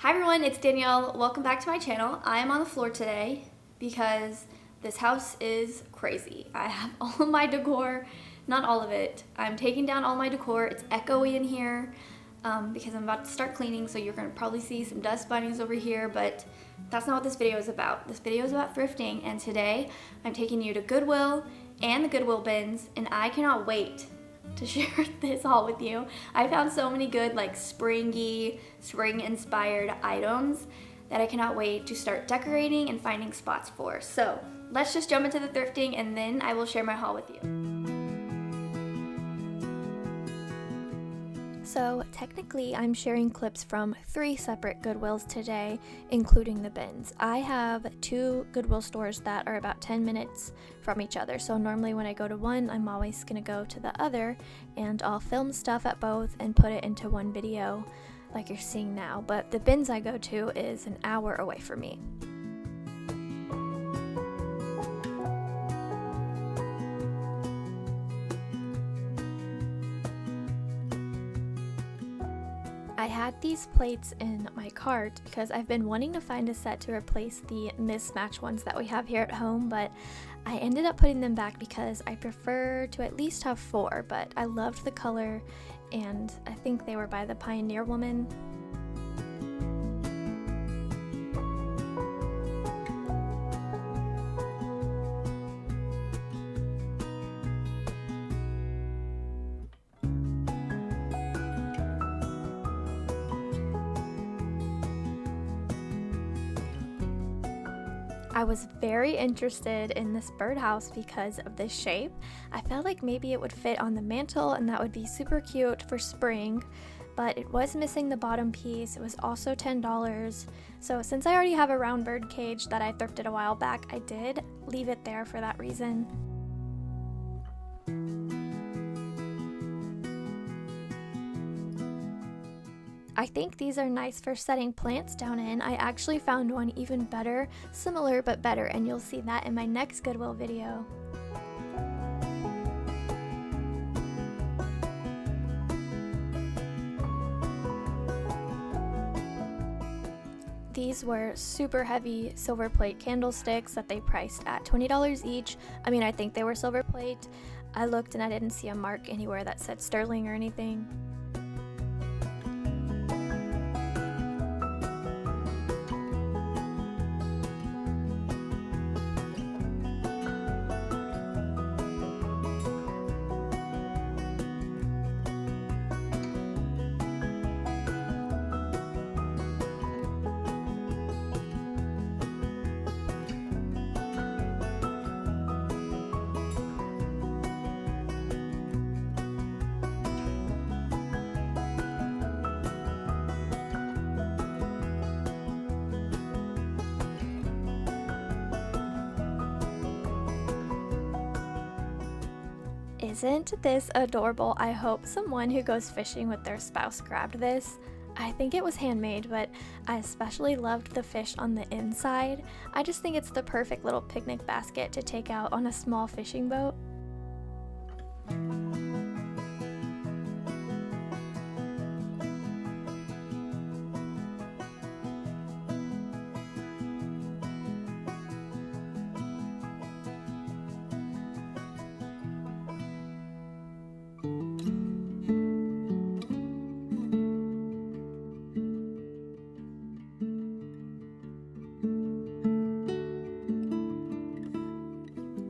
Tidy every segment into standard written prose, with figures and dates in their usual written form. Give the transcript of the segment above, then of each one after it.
Hi everyone, it's Danielle. Welcome back to my channel. I am on the floor today because this house is crazy. I have all of my decor, not all of it. I'm taking down all my decor. It's echoey in here because I'm about to start cleaning, so you're gonna probably see some dust bunnies over here, but that's not what this video is about. This video is about thrifting, and today I'm taking you to Goodwill and the Goodwill bins, and I cannot wait to share this haul with you. I found so many good spring inspired items that I cannot wait to start decorating and finding spots for. So let's just jump into the thrifting and then I will share my haul with you. So technically I'm sharing clips from 3 separate Goodwills today, including the bins. I have 2 Goodwill stores that are about 10 minutes from each other. So normally when I go to one, I'm always gonna go to the other, and I'll film stuff at both and put it into one video like you're seeing now. But the bins I go to is an hour away from me. I had these plates in my cart because I've been wanting to find a set to replace the mismatched ones that we have here at home, but I ended up putting them back because I prefer to at least have 4, but I loved the color and I think they were by the Pioneer Woman. I was very interested in this birdhouse because of this shape. I felt like maybe it would fit on the mantle and that would be super cute for spring, but it was missing the bottom piece. It was also $10. So since I already have a round bird cage that I thrifted a while back, I did leave it there for that reason. I think these are nice for setting plants down in. I actually found one even better, similar but better, and you'll see that in my next Goodwill video. These were super heavy silver plate candlesticks that they priced at $20 each. I mean, I think they were silver plate. I looked and I didn't see a mark anywhere that said sterling or anything. Isn't this adorable? I hope someone who goes fishing with their spouse grabbed this. I think it was handmade, but I especially loved the fish on the inside. I just think it's the perfect little picnic basket to take out on a small fishing boat.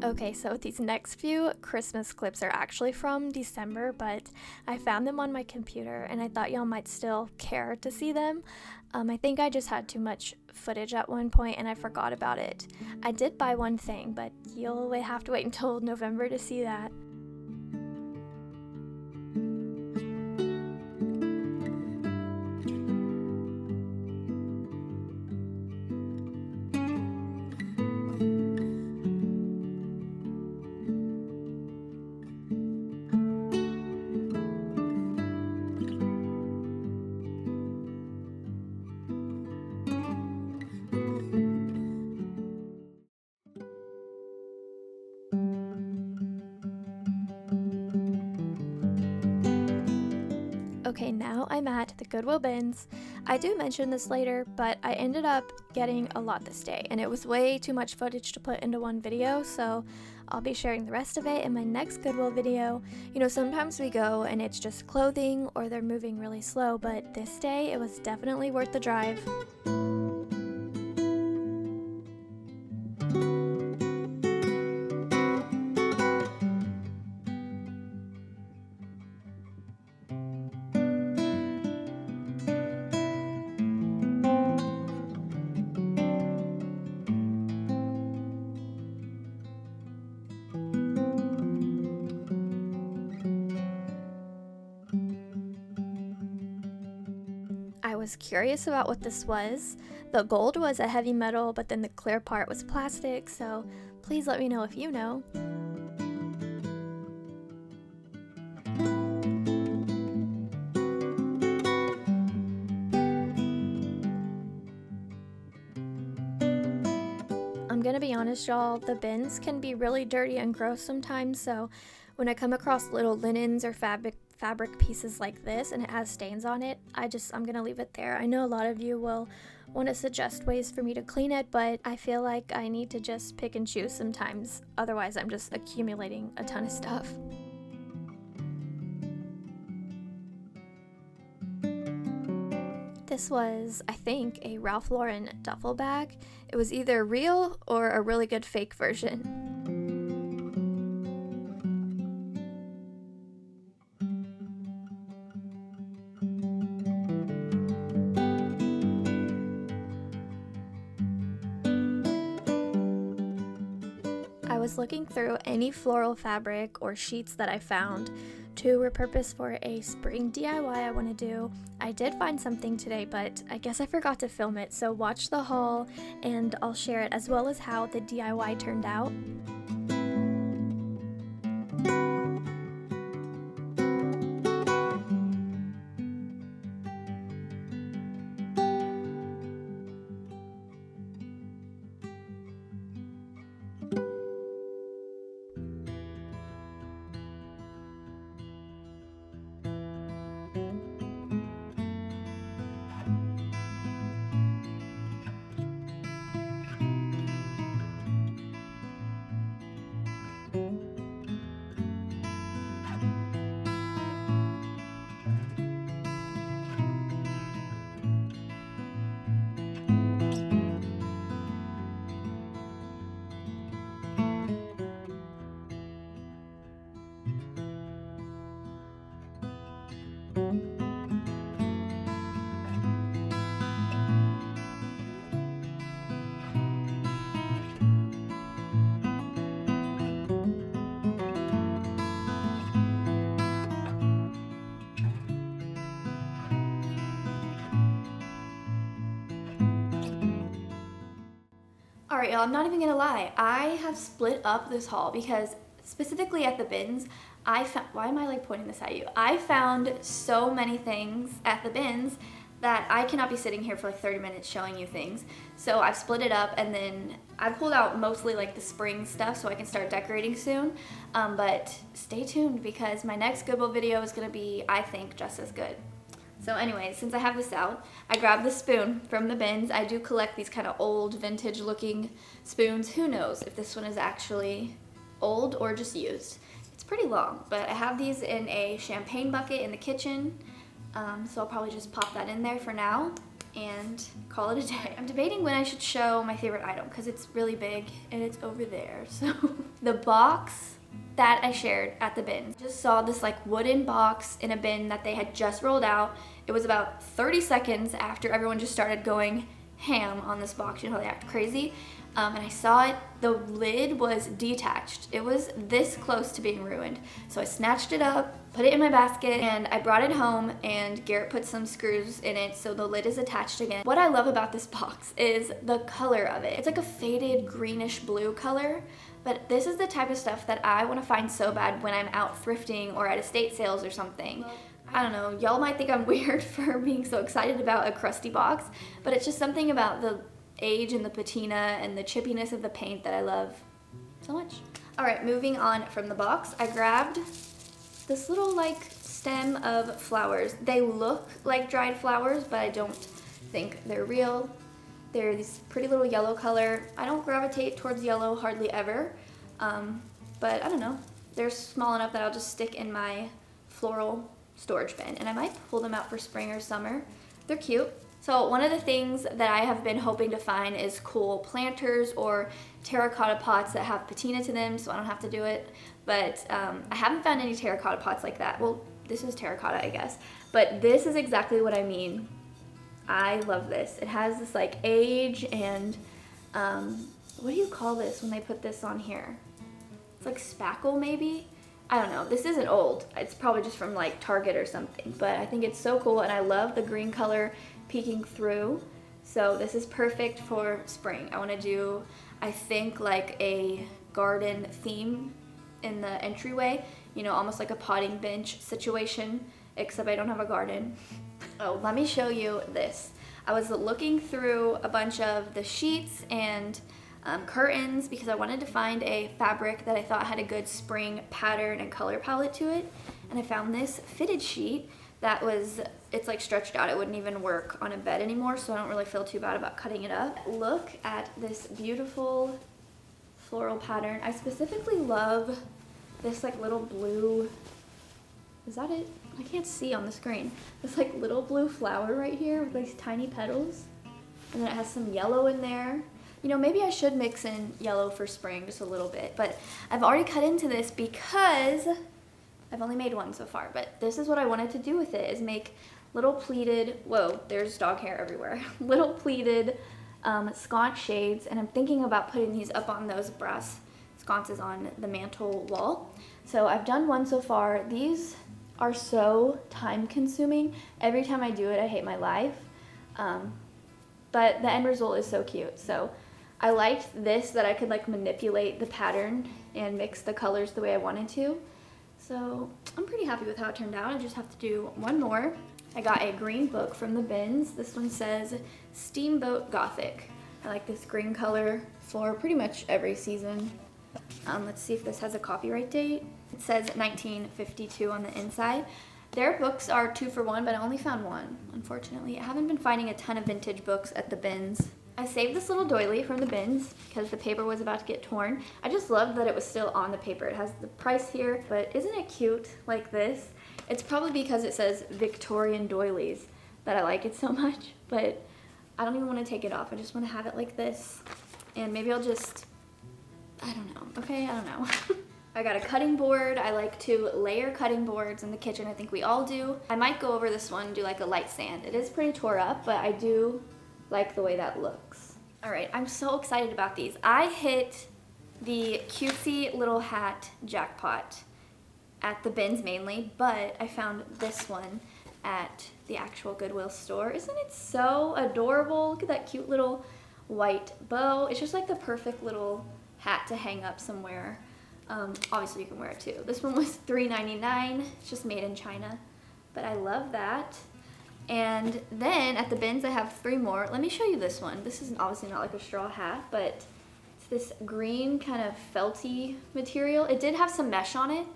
Okay, so these next few Christmas clips are actually from December, but I found them on my computer and I thought y'all might still care to see them. I think I just had too much footage at one point and I forgot about it. I did buy one thing, but you'll have to wait until November to see that. Okay, now I'm at the Goodwill bins. I do mention this later, but I ended up getting a lot this day, and it was way too much footage to put into one video, so I'll be sharing the rest of it in my next Goodwill video. You know, sometimes we go and it's just clothing or they're moving really slow, but this day it was definitely worth the drive. I was curious about what this was. The gold was a heavy metal, but then the clear part was plastic, so please let me know if you know. I'm gonna be honest, y'all, the bins can be really dirty and gross sometimes, so when I come across little linens or fabric pieces like this and it has stains on it, I'm gonna leave it there. I know a lot of you will want to suggest ways for me to clean it, but I feel like I need to just pick and choose sometimes, otherwise I'm just accumulating a ton of stuff. This was, I think, a Ralph Lauren duffel bag. It was either real or a really good fake version. I was looking through any floral fabric or sheets that I found to repurpose for a spring DIY I want to do. I did find something today, but I guess I forgot to film it, so watch the haul and I'll share it, as well as how the DIY turned out. Alright, y'all, I'm not even gonna lie. I have split up this haul because specifically at the bins, why am I like pointing this at you? I found so many things at the bins that I cannot be sitting here for like 30 minutes showing you things. So I've split it up, and then I pulled out mostly like the spring stuff so I can start decorating soon. But stay tuned because my next Goodwill video is gonna be, I think, just as good. So anyways, since I have this out, I grabbed the spoon from the bins. I do collect these kind of old vintage looking spoons. Who knows if this one is actually old or just used. It's pretty long, but I have these in a champagne bucket in the kitchen. So I'll probably just pop that in there for now and call it a day. I'm debating when I should show my favorite item because it's really big and it's over there. So the box that I shared at the bin. Just saw this like wooden box in a bin that they had just rolled out. It was about 30 seconds after everyone just started going ham on this box. You know how they act crazy? And I saw it, the lid was detached. It was this close to being ruined. So I snatched it up, put it in my basket, and I brought it home, and Garrett put some screws in it so the lid is attached again. What I love about this box is the color of it. It's like a faded greenish blue color, but this is the type of stuff that I want to find so bad when I'm out thrifting or at estate sales or something. I don't know, y'all might think I'm weird for being so excited about a crusty box, but it's just something about the age and the patina and the chippiness of the paint that I love so much. All right, moving on from the box, I grabbed this little like stem of flowers. They look like dried flowers, but I don't think they're real. They're this pretty little yellow color. I don't gravitate towards yellow hardly ever, but I don't know. They're small enough that I'll just stick in my floral storage bin, and I might pull them out for spring or summer. They're cute. So one of the things that I have been hoping to find is cool planters or terracotta pots that have patina to them, so I don't have to do it. But I haven't found any terracotta pots like that. Well, this is terracotta, I guess. But this is exactly what I mean. I love this. It has this like age and, what do you call this when they put this on here? It's like spackle maybe? I don't know. This isn't old. It's probably just from like Target or something. But I think it's so cool, and I love the green color peeking through. So this is perfect for spring. I want to do, I think, like a garden theme in the entryway. You know, almost like a potting bench situation, except I don't have a garden. Oh, let me show you this. I was looking through a bunch of the sheets and curtains because I wanted to find a fabric that I thought had a good spring pattern and color palette to it. And I found this fitted sheet that was, it's like stretched out. It wouldn't even work on a bed anymore, so I don't really feel too bad about cutting it up. Look at this beautiful floral pattern. I specifically love this like little blue, is that it? I can't see on the screen. This like little blue flower right here with these tiny petals. And then it has some yellow in there. You know, maybe I should mix in yellow for spring just a little bit, but I've already cut into this because I've only made one so far, but this is what I wanted to do with it, is make little pleated, whoa, there's dog hair everywhere, little pleated sconce shades, and I'm thinking about putting these up on those brass sconces on the mantle wall. So I've done one so far. These are so time consuming. Every time I do it, I hate my life, but the end result is so cute. So I liked this, that I could like manipulate the pattern and mix the colors the way I wanted to. So I'm pretty happy with how it turned out. I just have to do one more. I got a green book from the bins. This one says Steamboat Gothic. I like this green color for pretty much every season. Let's see if this has a copyright date. It says 1952 on the inside. Their books are 2 for 1, but I only found one, unfortunately. I haven't been finding a ton of vintage books at the bins. I saved this little doily from the bins because the paper was about to get torn. I just loved that it was still on the paper. It has the price here, but isn't it cute like this? It's probably because it says Victorian doilies that I like it so much, but I don't even want to take it off. I just want to have it like this, and maybe I'll just, I don't know, okay? I don't know. I got a cutting board. I like to layer cutting boards in the kitchen. I think we all do. I might go over this one and do like a light sand. It is pretty tore up, but I do like the way that looks. All right, I'm so excited about these. I hit the cutesy little hat jackpot at the bins mainly, but I found this one at the actual Goodwill store. Isn't it so adorable? Look at that cute little white bow. It's just like the perfect little hat to hang up somewhere. Obviously you can wear it too. This one was $3.99. It's just made in China, but I love that. And then at the bins, I have 3 more. Let me show you this one. This is obviously not like a straw hat, but it's this green kind of felty material. It did have some mesh on it,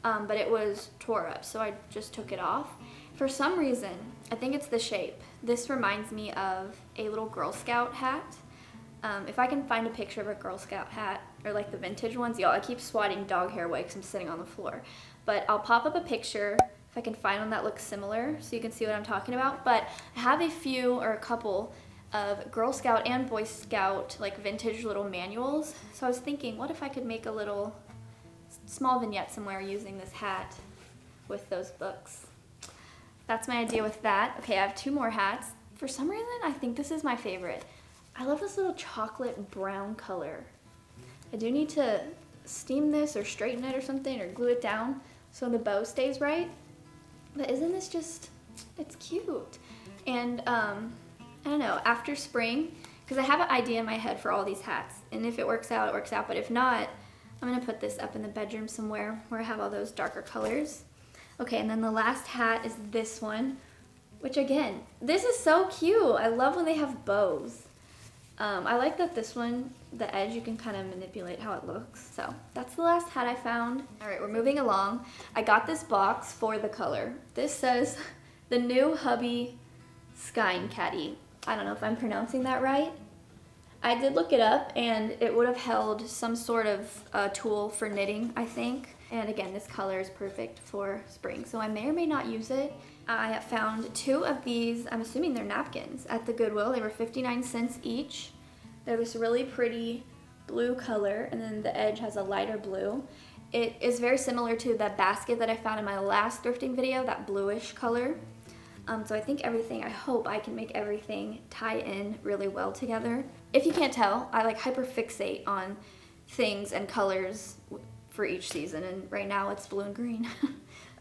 but it was tore up, so I just took it off. For some reason, I think it's the shape. This reminds me of a little Girl Scout hat. If I can find a picture of a Girl Scout hat, or like the vintage ones, y'all, I keep swatting dog hair away because I'm sitting on the floor. But I'll pop up a picture if I can find one that looks similar so you can see what I'm talking about. But I have a few or a couple of Girl Scout and Boy Scout like vintage little manuals. So I was thinking, what if I could make a little small vignette somewhere using this hat with those books? That's my idea with that. Okay, I have 2 more hats. For some reason, I think this is my favorite. I love this little chocolate brown color. I do need to steam this or straighten it or something or glue it down so the bow stays right. But isn't this just, it's cute. And I don't know, after spring, because I have an idea in my head for all these hats, and if it works out, it works out, but if not, I'm gonna put this up in the bedroom somewhere where I have all those darker colors. Okay, and then the last hat is this one, which again, this is so cute. I love when they have bows. I like that this one, the edge, you can kind of manipulate how it looks. So that's the last hat I found. All right, we're moving along. I got this box for the color. This says the new hubby Skyn Caddy. I don't know if I'm pronouncing that right. I did look it up and it would have held some sort of tool for knitting, I think. And again, this color is perfect for spring, so I may or may not use it. I found 2 of these, I'm assuming they're napkins, at the Goodwill. They were 59 cents each. They're this really pretty blue color, and then the edge has a lighter blue. It is very similar to the basket that I found in my last thrifting video, that bluish color. So I think I hope I can make everything tie in really well together. If you can't tell, I like hyperfixate on things and colors for each season, and right now it's blue and green.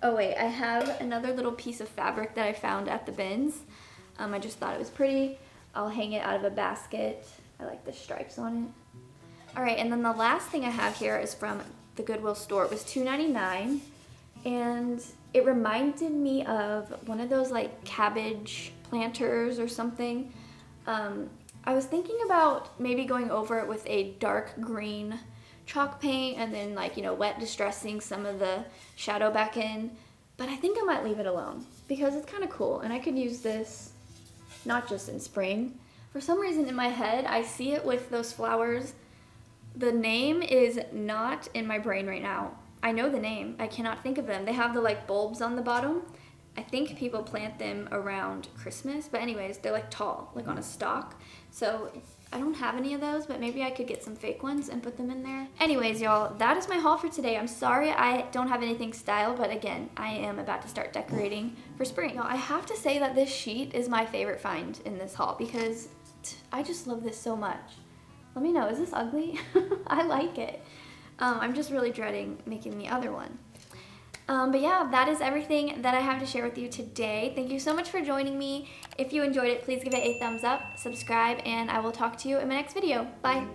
Oh wait, I have another little piece of fabric that I found at the bins. I just thought it was pretty. I'll hang it out of a basket. I like the stripes on it. All right, and then the last thing I have here is from the Goodwill store. It was $2.99, and it reminded me of one of those like cabbage planters or something. I was thinking about maybe going over it with a dark green chalk paint and then like, you know, wet distressing some of the shadow back in, but I think I might leave it alone because it's kind of cool and I could use this not just in spring. For some reason in my head I see it with those flowers. The name is not in my brain right now. I know the name, I cannot think of them. They have the like bulbs on the bottom. I think people plant them around Christmas, but anyways, they're like tall, like on a stalk. So I don't have any of those, but maybe I could get some fake ones and put them in there. Anyways, y'all, that is my haul for today. I'm sorry I don't have anything styled, but again, I am about to start decorating for spring. Now, I have to say that this sheet is my favorite find in this haul because I just love this so much. Let me know, is this ugly? I like it. I'm just really dreading making the other one. But yeah, that is everything that I have to share with you today. Thank you so much for joining me. If you enjoyed it, please give it a thumbs up, subscribe, and I will talk to you in my next video. Bye.